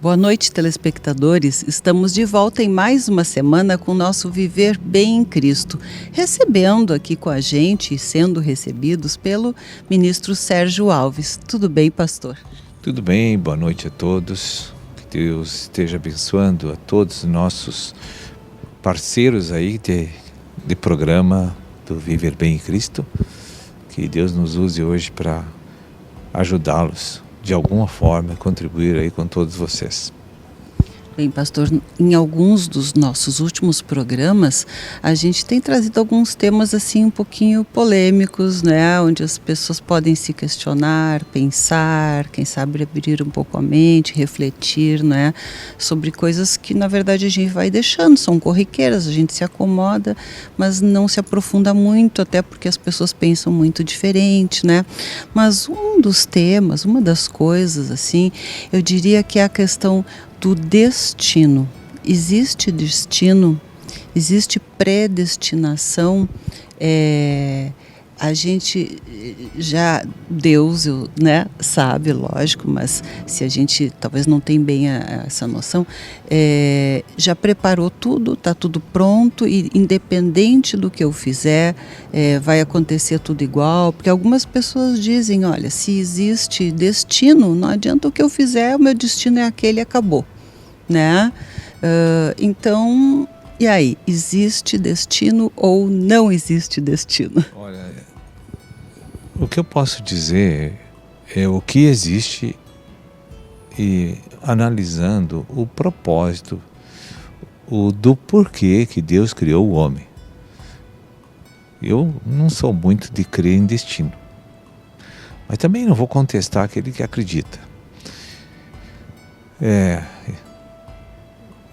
Boa noite, telespectadores. Estamos de volta em mais uma semana com o nosso Viver Bem em Cristo, recebendo aqui com a gente e sendo recebidos pelo ministro Sérgio Alves. Tudo bem, pastor? Tudo bem, boa noite a todos. Que Deus esteja abençoando a todos os nossos parceiros aí de programa do Viver Bem em Cristo. Que Deus nos use hoje para ajudá-los de alguma forma, contribuir aí com todos vocês. Bem, pastor, em alguns dos nossos últimos programas, a gente tem trazido alguns temas assim um pouquinho polêmicos, né? Onde as pessoas podem se questionar, pensar, quem sabe abrir um pouco a mente, refletir, né? Sobre coisas que na verdade a gente vai deixando, são corriqueiras, a gente se acomoda, mas não se aprofunda muito, até porque as pessoas pensam muito diferente, né? Mas um dos temas, uma das coisas assim, eu diria que é a questão do destino. Existe destino? Existe predestinação? A gente já, Deus, né, sabe, lógico, mas se a gente talvez não tem bem essa noção, já preparou tudo, está tudo pronto e independente do que eu fizer, vai acontecer tudo igual, porque algumas pessoas dizem, olha, se existe destino, não adianta o que eu fizer, o meu destino é aquele e acabou, né? Então, e aí, existe destino ou não existe destino? Olha, o que eu posso dizer é o que existe e analisando o propósito, do porquê que Deus criou o homem. Eu não sou muito de crer em destino, mas também não vou contestar aquele que acredita.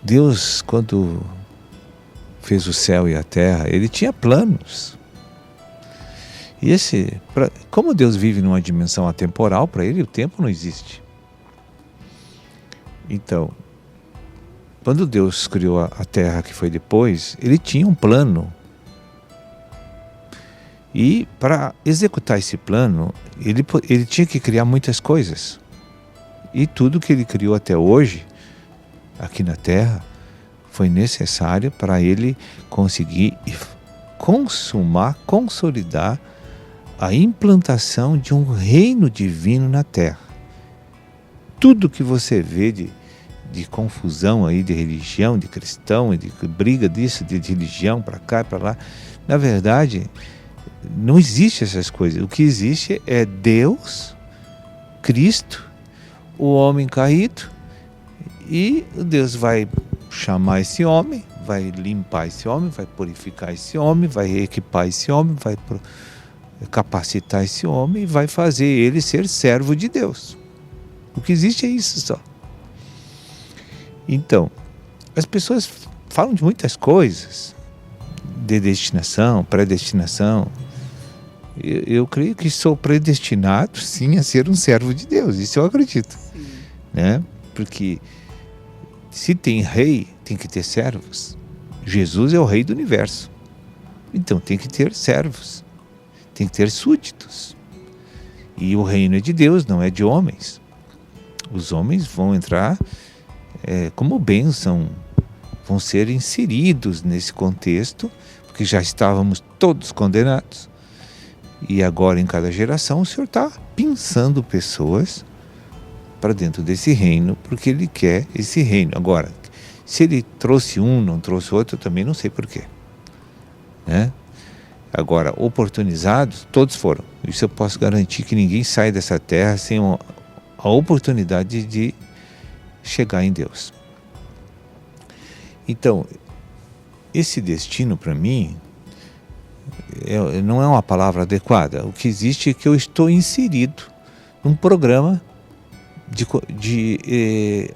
Deus, quando fez o céu e a terra, ele tinha planos. E como Deus vive numa dimensão atemporal, para ele o tempo não existe. Então, quando Deus criou a terra, que foi depois, ele tinha um plano. E para executar esse plano, ele tinha que criar muitas coisas. E tudo que ele criou até hoje, aqui na terra, foi necessário para ele conseguir consolidar a implantação de um reino divino na terra. Tudo que você vê de confusão aí, de religião, de cristão, de briga disso, de religião para cá e para lá, na verdade, não existe essas coisas. O que existe é Deus, Cristo, o homem caído, e Deus vai chamar esse homem, vai limpar esse homem, vai purificar esse homem, vai equipar esse homem, vai capacitar esse homem e vai fazer ele ser servo de Deus. O que existe é isso só. Então, as pessoas falam de muitas coisas, de destinação, predestinação. Eu creio que sou predestinado, sim, a ser um servo de Deus, isso eu acredito. Sim. Né? Porque se tem rei, tem que ter servos. Jesus é o rei do universo. Então tem que ter servos. Tem que ter súditos. E o reino é de Deus, não é de homens. Os homens vão entrar como bênção, vão ser inseridos nesse contexto, porque já estávamos todos condenados. E agora em cada geração o Senhor está pensando pessoas para dentro desse reino, porque Ele quer esse reino. Agora, se Ele trouxe um, não trouxe outro, eu também não sei porquê. Né? Agora, oportunizados, todos foram. Isso eu posso garantir, que ninguém sai dessa terra sem a oportunidade de chegar em Deus. Então, esse destino para mim não é uma palavra adequada. O que existe é que eu estou inserido num programa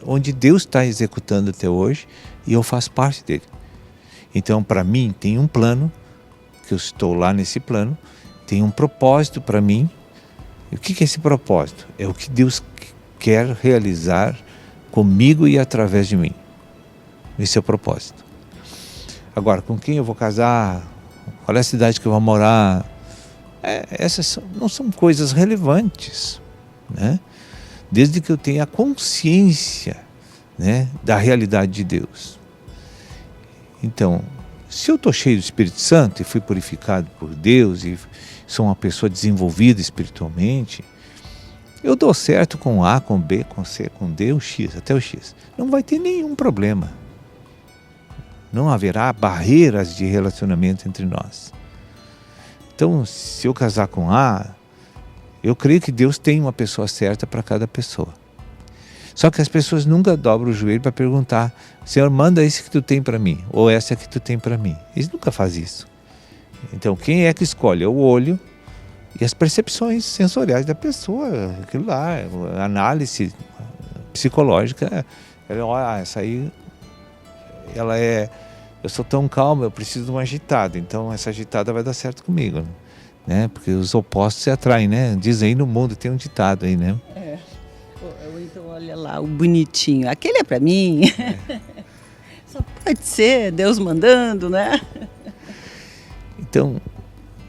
onde Deus está executando até hoje e eu faço parte dele. Então, para mim, tem um plano, que eu estou lá nesse plano, tem um propósito para mim. E o que é esse propósito? É o que Deus quer realizar comigo e através de mim. Esse é o propósito. Agora, com quem eu vou casar? Qual é a cidade que eu vou morar? Essas não são coisas relevantes, né? Desde que eu tenha consciência né, da realidade de Deus. Então, se eu estou cheio do Espírito Santo e fui purificado por Deus e sou uma pessoa desenvolvida espiritualmente, eu dou certo com A, com B, com C, com D, o X, até o X. Não vai ter nenhum problema. Não haverá barreiras de relacionamento entre nós. Então, se eu casar com A, eu creio que Deus tem uma pessoa certa para cada pessoa. Só que as pessoas nunca dobram o joelho para perguntar: Senhor, manda esse que tu tem para mim, ou essa que tu tem para mim. Eles nunca fazem isso. Então, quem é que escolhe? É o olho e as percepções sensoriais da pessoa. Aquilo lá, a análise psicológica. Ela olha, essa aí, ela é... Eu sou tão calmo, eu preciso de uma agitada. Então, essa agitada vai dar certo comigo, né? Porque os opostos se atraem, né? Dizem aí no mundo, tem um ditado aí, né? Ou então, olha lá, o bonitinho. Aquele é para mim. Só pode ser Deus mandando, né? Então,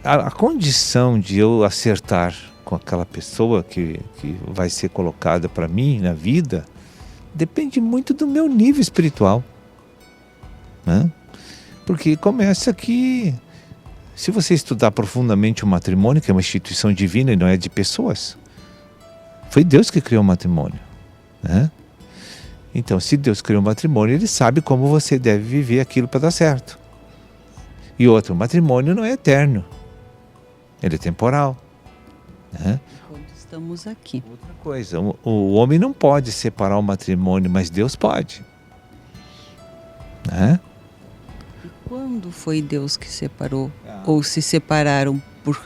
a condição de eu acertar com aquela pessoa que vai ser colocada para mim na vida depende muito do meu nível espiritual, né? Porque começa que, se você estudar profundamente o matrimônio, que é uma instituição divina e não é de pessoas, foi Deus que criou o matrimônio, né? Então, se Deus criou o matrimônio, Ele sabe como você deve viver aquilo para dar certo. E outro, o matrimônio não é eterno, ele é temporal, né? Quando estamos aqui. Outra coisa, o homem não pode separar o matrimônio, mas Deus pode, né? E quando foi Deus que separou? Ou se separaram por,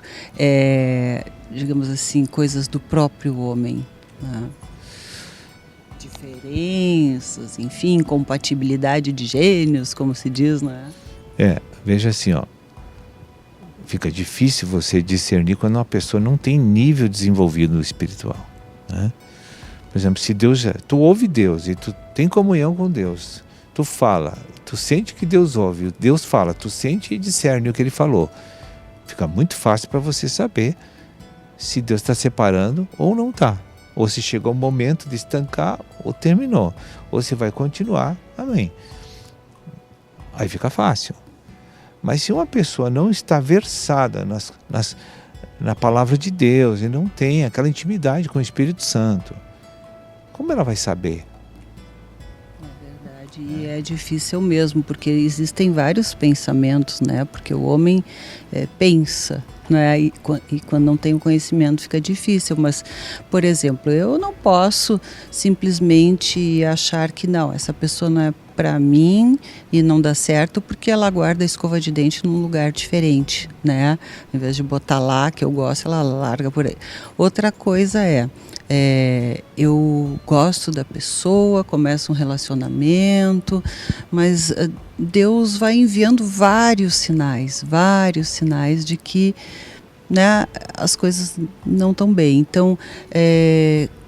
digamos assim, coisas do próprio homem, né? Diferenças, enfim, incompatibilidade de gênios, como se diz, né? Veja assim, ó, fica difícil você discernir quando uma pessoa não tem nível desenvolvido espiritual, né? Por exemplo, se Deus, tu ouve Deus e tu tem comunhão com Deus, tu fala, tu sente que Deus ouve, Deus fala, tu sente e discerne o que Ele falou, fica muito fácil para você saber se Deus está separando ou não está, ou se chegou o momento de estancar ou terminou, ou se vai continuar, amém. Aí fica fácil. Mas se uma pessoa não está versada na palavra de Deus e não tem aquela intimidade com o Espírito Santo, como ela vai saber? É verdade, e é difícil mesmo, porque existem vários pensamentos, né? Porque o homem pensa, né? E quando não tem o conhecimento fica difícil. Mas, por exemplo, eu não posso simplesmente achar que não, essa pessoa não é para mim e não dá certo porque ela guarda a escova de dente num lugar diferente, né? Em vez de botar lá, que eu gosto, ela larga por aí. Outra coisa eu gosto da pessoa, começa um relacionamento, mas Deus vai enviando vários sinais de que, né, as coisas não estão bem. Então,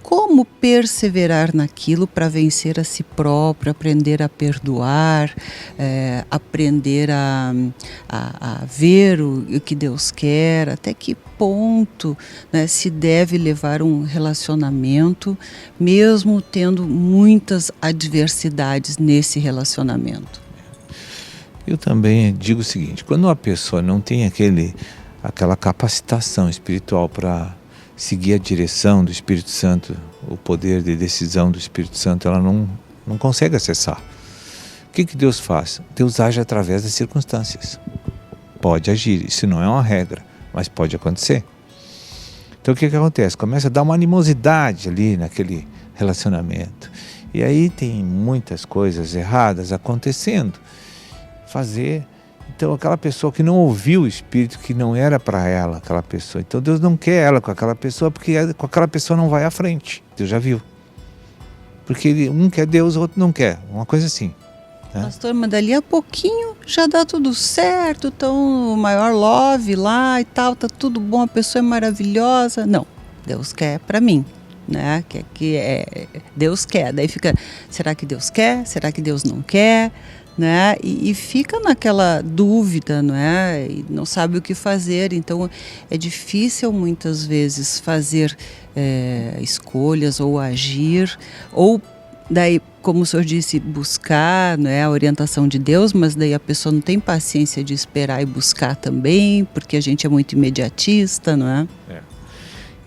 como perseverar naquilo para vencer a si próprio, aprender a perdoar, aprender a ver o que Deus quer, até que ponto, né, se deve levar um relacionamento, mesmo tendo muitas adversidades nesse relacionamento. Eu também digo o seguinte: quando uma pessoa não tem aquela capacitação espiritual para seguir a direção do Espírito Santo, o poder de decisão do Espírito Santo, ela não consegue acessar. O que Deus faz? Deus age através das circunstâncias. Pode agir, isso não é uma regra, mas pode acontecer. Então o que acontece? Começa a dar uma animosidade ali naquele relacionamento. E aí tem muitas coisas erradas acontecendo. Então aquela pessoa que não ouviu o Espírito, que não era para ela aquela pessoa, então Deus não quer ela com aquela pessoa, porque com aquela pessoa não vai à frente. Deus já viu, porque um quer Deus, o outro não quer, uma coisa assim, né? Pastor, mas dali a pouquinho já dá tudo certo, então o maior love lá e tal, tá tudo bom, a pessoa é maravilhosa. Não, Deus quer para mim, né? Deus quer, daí fica, será que Deus quer? Será que Deus não quer? Né? E fica naquela dúvida, não é? E não sabe o que fazer. Então é difícil muitas vezes fazer escolhas ou agir, ou daí, como o senhor disse, buscar, né, a orientação de Deus, mas daí a pessoa não tem paciência de esperar e buscar também, porque a gente é muito imediatista, não é?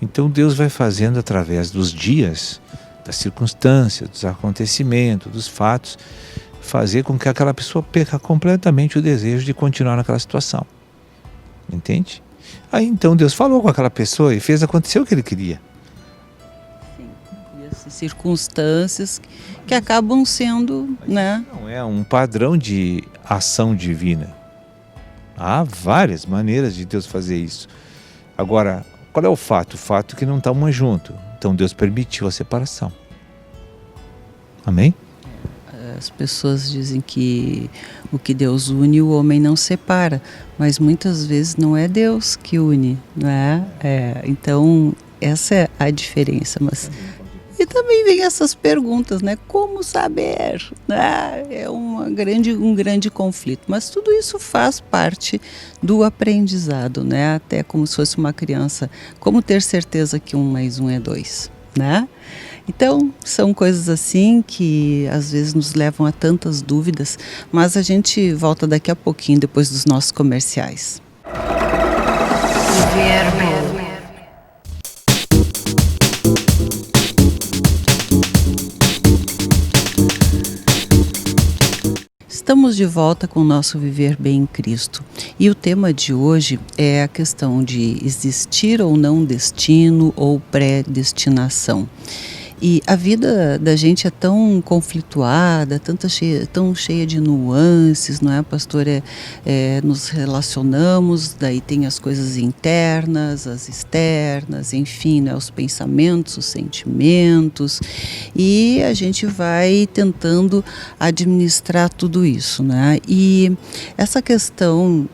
Então Deus vai fazendo através dos dias, das circunstâncias, dos acontecimentos, dos fatos, fazer com que aquela pessoa perca completamente o desejo de continuar naquela situação. Entende? Aí então Deus falou com aquela pessoa e fez acontecer o que ele queria. Sim. E essas circunstâncias que acabam sendo, né? Não é um padrão de ação divina. Há várias maneiras de Deus fazer isso. Agora, qual é o fato? O fato é que não estão mais juntos. Então Deus permitiu a separação. Amém? As pessoas dizem que o que Deus une, o homem não separa. Mas muitas vezes não é Deus que une, não é? Então, essa é a diferença. Mas... E também vem essas perguntas, né? Como saber? Né? É um grande conflito. Mas tudo isso faz parte do aprendizado, né? Até como se fosse uma criança. Como ter certeza que 1 mais 1 é 2, né? Então, são coisas assim que às vezes nos levam a tantas dúvidas, mas a gente volta daqui a pouquinho, depois dos nossos comerciais. Estamos de volta com o nosso Viver Bem em Cristo. E o tema de hoje é a questão de existir ou não destino ou predestinação. E a vida da gente é tão conflituada, tão cheia de nuances, não é, pastor? Nos relacionamos, daí tem as coisas internas, as externas, enfim, né, os pensamentos, os sentimentos, e a gente vai tentando administrar tudo isso, né? E essa questão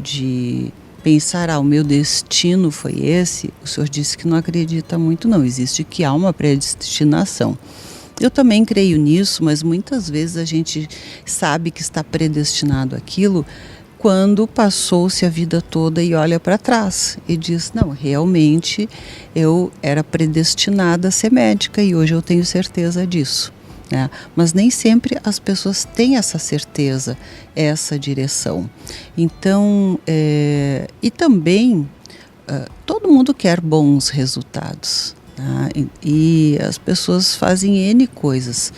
de pensar, o meu destino foi esse, o senhor disse que não acredita muito, não. Existe que há uma predestinação. Eu também creio nisso, mas muitas vezes a gente sabe que está predestinado aquilo quando passou-se a vida toda e olha para trás e diz, não, realmente eu era predestinada a ser médica e hoje eu tenho certeza disso. Mas nem sempre as pessoas têm essa certeza, essa direção. Então, e também todo mundo quer bons resultados, tá? E as pessoas fazem N coisas.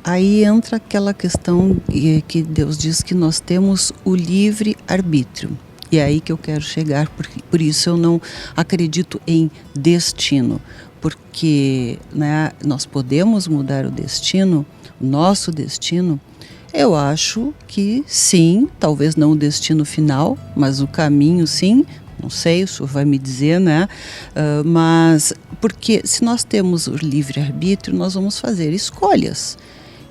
Aí entra aquela questão que Deus diz que nós temos o livre arbítrio. E é aí que eu quero chegar, por isso eu não acredito em destino. Porque, né, nós podemos mudar o destino, o nosso destino. Eu acho que sim, talvez não o destino final, mas o caminho sim, não sei, o senhor vai me dizer, né? Mas porque se nós temos o livre-arbítrio, nós vamos fazer escolhas.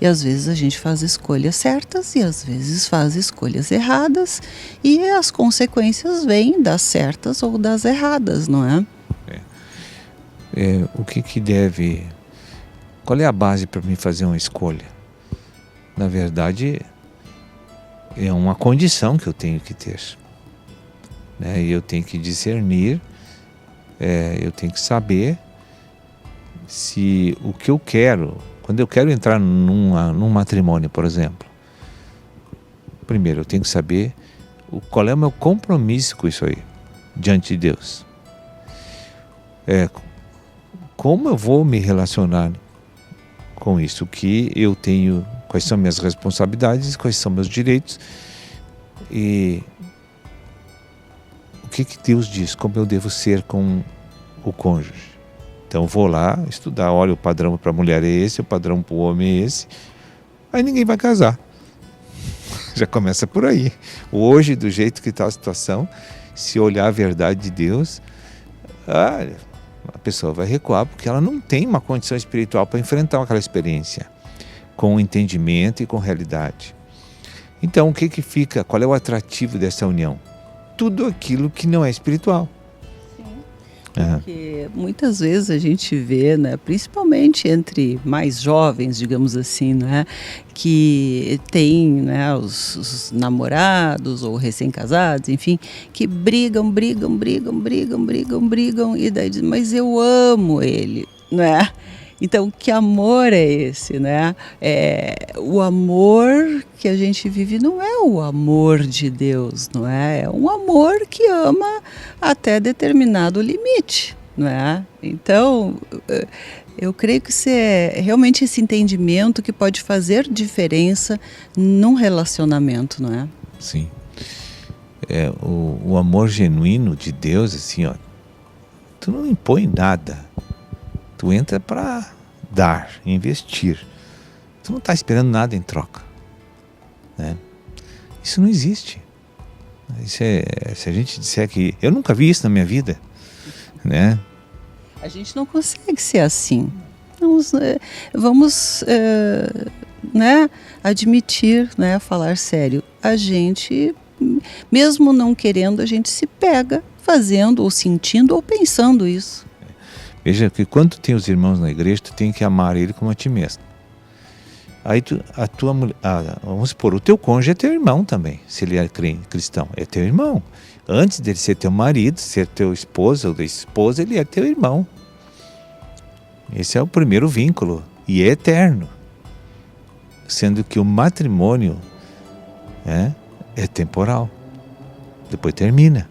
E às vezes a gente faz escolhas certas e às vezes faz escolhas erradas e as consequências vêm das certas ou das erradas, não é? O que deve... Qual é a base para mim fazer uma escolha? Na verdade, é uma condição que eu tenho que ter. Né? E eu tenho que discernir, eu tenho que saber se o que eu quero... Quando eu quero entrar num matrimônio, por exemplo, primeiro eu tenho que saber qual é o meu compromisso com isso aí, diante de Deus. Como eu vou me relacionar com isso? O que eu tenho, quais são minhas responsabilidades, quais são meus direitos e o que Deus diz, como eu devo ser com o cônjuge. Então eu vou lá estudar, olha, o padrão para a mulher é esse, o padrão para o homem é esse, aí ninguém vai casar. Já começa por aí. Hoje, do jeito que está a situação, se olhar a verdade de Deus, a pessoa vai recuar porque ela não tem uma condição espiritual para enfrentar aquela experiência com entendimento e com realidade. Então, o que fica? Qual é o atrativo dessa união? Tudo aquilo que não é espiritual. Porque muitas vezes a gente vê, né, principalmente entre mais jovens, digamos assim, né, que tem, né, os namorados ou recém-casados, enfim, que brigam e daí dizem, mas eu amo ele, né? Então, que amor é esse, né? O amor que a gente vive não é o amor de Deus, não é? É um amor que ama até determinado limite, não é? Então, eu creio que isso é realmente esse entendimento que pode fazer diferença num relacionamento, não é? Sim. O amor genuíno de Deus, assim, ó, tu não impõe nada. Tu entra para dar, investir. Tu não está esperando nada em troca, né? Isso não existe. Se a gente disser que... Eu nunca vi isso na minha vida, né? A gente não consegue ser assim. Vamos né, admitir, né, falar sério. A gente, mesmo não querendo, a gente se pega fazendo, ou sentindo, ou pensando isso. Veja que quando tu tem os irmãos na igreja, tu tem que amar ele como a ti mesmo. Aí vamos supor, o teu cônjuge é teu irmão também, se ele é cristão, é teu irmão. Antes dele ser teu marido, ser teu esposo ou da esposa, ele é teu irmão. Esse é o primeiro vínculo e é eterno. Sendo que o matrimônio é temporal. Depois termina.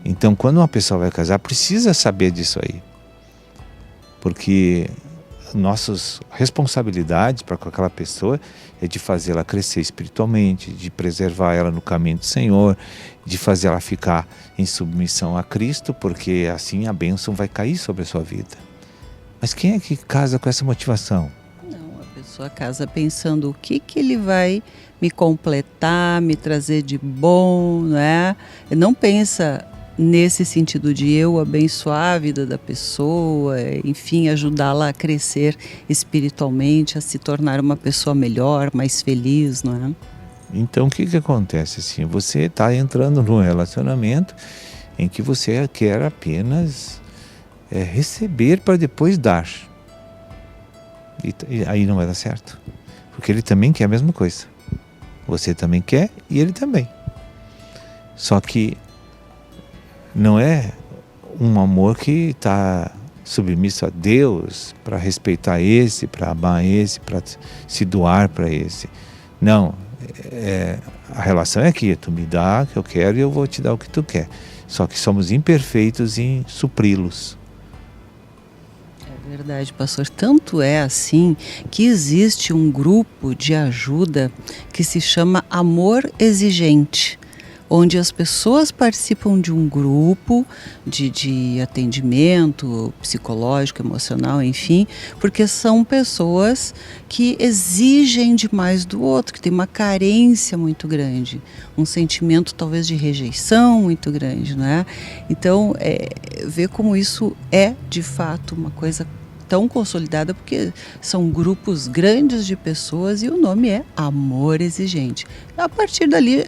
Então, quando uma pessoa vai casar, precisa saber disso aí. Porque nossas responsabilidades para com aquela pessoa é de fazê-la crescer espiritualmente, de preservar ela no caminho do Senhor, de fazer ela ficar em submissão a Cristo, porque assim a bênção vai cair sobre a sua vida. Mas quem é que casa com essa motivação? Não, a pessoa casa pensando o que ele vai me completar, me trazer de bom, né? Não pensa nesse sentido de eu abençoar a vida da pessoa, enfim, ajudá-la a crescer espiritualmente, a se tornar uma pessoa melhor, mais feliz, não é? Então, o que acontece assim? Você está entrando num relacionamento em que você quer apenas receber para depois dar. E aí não vai dar certo. Porque ele também quer a mesma coisa. Você também quer e ele também. Só que não é um amor que está submisso a Deus para respeitar esse, para amar esse, para se doar para esse. Não, a relação é que tu me dá o que eu quero e eu vou te dar o que tu quer. Só que somos imperfeitos em supri-los. É verdade, pastor. Tanto é assim que existe um grupo de ajuda que se chama Amor Exigente, onde as pessoas participam de um grupo de atendimento psicológico, emocional, enfim, porque são pessoas que exigem demais do outro, que tem uma carência muito grande, um sentimento talvez de rejeição muito grande, né? Então, ver como isso é de fato uma coisa tão consolidada, porque são grupos grandes de pessoas e o nome é Amor Exigente. A partir dali,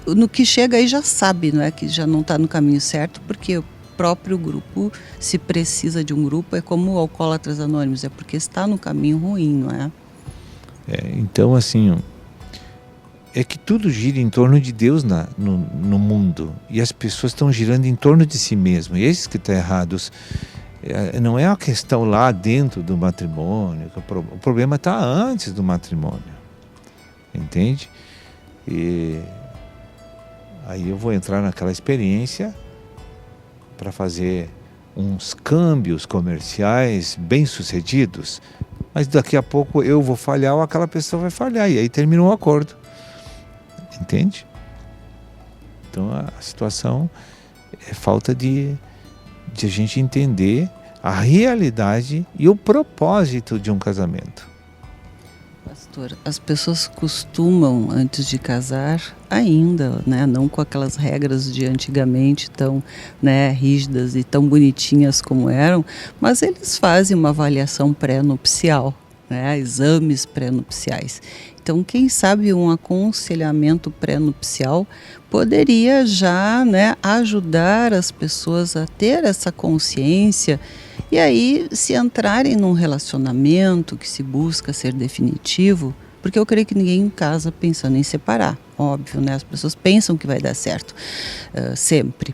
no que chega aí já sabe, não é, que já não está no caminho certo, porque o próprio grupo, se precisa de um grupo, é como o Alcoólatras Anônimos, é porque está no caminho ruim, não é? Então, assim, é que tudo gira em torno de Deus no mundo, e as pessoas estão girando em torno de si mesmas, e é isso que está errado. Não é uma questão lá dentro do matrimônio, o problema está antes do matrimônio, entende? E aí eu vou entrar naquela experiência para fazer uns câmbios comerciais bem sucedidos, mas daqui a pouco eu vou falhar ou aquela pessoa vai falhar, e aí termina o acordo, entende? Então a situação é falta de a gente entender a realidade e o propósito de um casamento. Pastor, as pessoas costumam, antes de casar, ainda, né, não com aquelas regras de antigamente tão, né, rígidas e tão bonitinhas como eram, mas eles fazem uma avaliação pré-nupcial, né, exames pré-nupciais. Então, quem sabe um aconselhamento pré-nupcial poderia já, né, ajudar as pessoas a ter essa consciência e aí se entrarem num relacionamento que se busca ser definitivo, porque eu creio que ninguém casa pensando em separar, óbvio, né? As pessoas pensam que vai dar certo, sempre.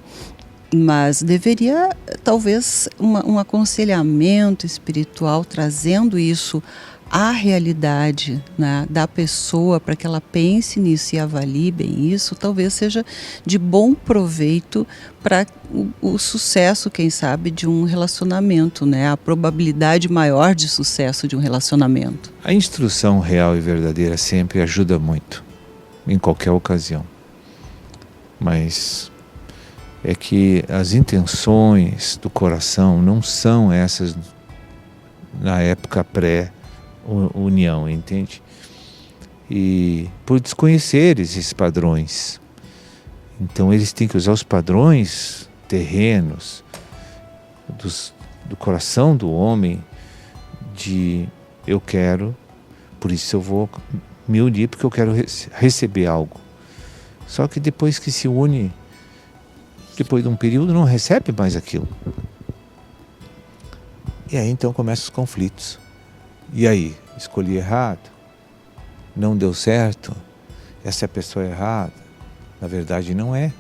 Mas deveria, talvez, um aconselhamento espiritual trazendo isso à realidade, né, da pessoa, para que ela pense nisso e avalie bem isso, talvez seja de bom proveito para o sucesso, quem sabe, de um relacionamento, né, a probabilidade maior de sucesso de um relacionamento. A instrução real e verdadeira sempre ajuda muito, em qualquer ocasião. Mas é que as intenções do coração não são essas na época pré-união, entende? E por desconhecer esses padrões. Então eles têm que usar os padrões terrenos do coração do homem de eu quero, por isso eu vou me unir porque eu quero receber algo. Só que depois que se une, depois de um período, não recebe mais aquilo. E aí então começam os conflitos. E aí, escolhi errado? Não deu certo? Essa é a pessoa errada? Na verdade não é.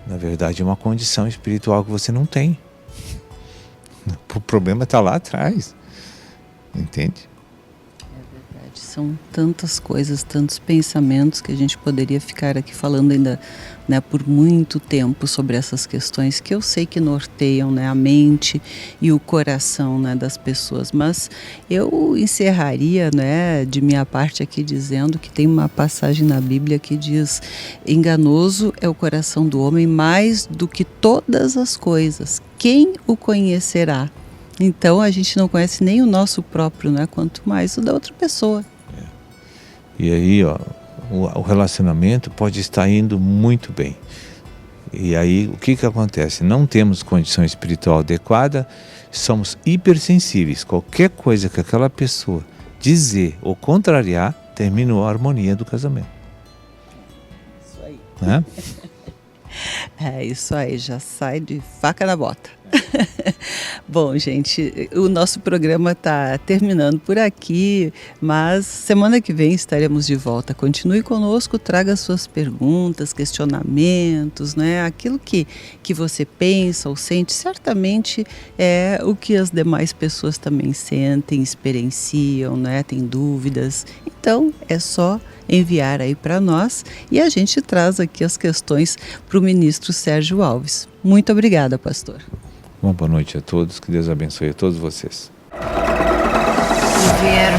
Na verdade é uma condição espiritual que você não tem. O problema está lá atrás. Entende? São tantas coisas, tantos pensamentos que a gente poderia ficar aqui falando ainda, né, por muito tempo sobre essas questões que eu sei que norteiam, né, a mente e o coração, né, das pessoas. Mas eu encerraria, né, de minha parte aqui dizendo que tem uma passagem na Bíblia que diz: enganoso é o coração do homem mais do que todas as coisas. Quem o conhecerá? Então a gente não conhece nem o nosso próprio, né, quanto mais o da outra pessoa. E aí, ó, o relacionamento pode estar indo muito bem. E aí, o que acontece? Não temos condição espiritual adequada, somos hipersensíveis. Qualquer coisa que aquela pessoa dizer ou contrariar, terminou a harmonia do casamento. Isso aí. Né? É isso aí, já sai de faca na bota. Bom, gente, o nosso programa está terminando por aqui, mas semana que vem estaremos de volta. Continue conosco, traga suas perguntas, questionamentos, né? Aquilo que você pensa ou sente, certamente é o que as demais pessoas também sentem, experienciam, né? Tem dúvidas. Então, é só enviar aí para nós e a gente traz aqui as questões para o ministro Sérgio Alves. Muito obrigada, pastor. Uma boa noite a todos, que Deus abençoe a todos vocês. Viver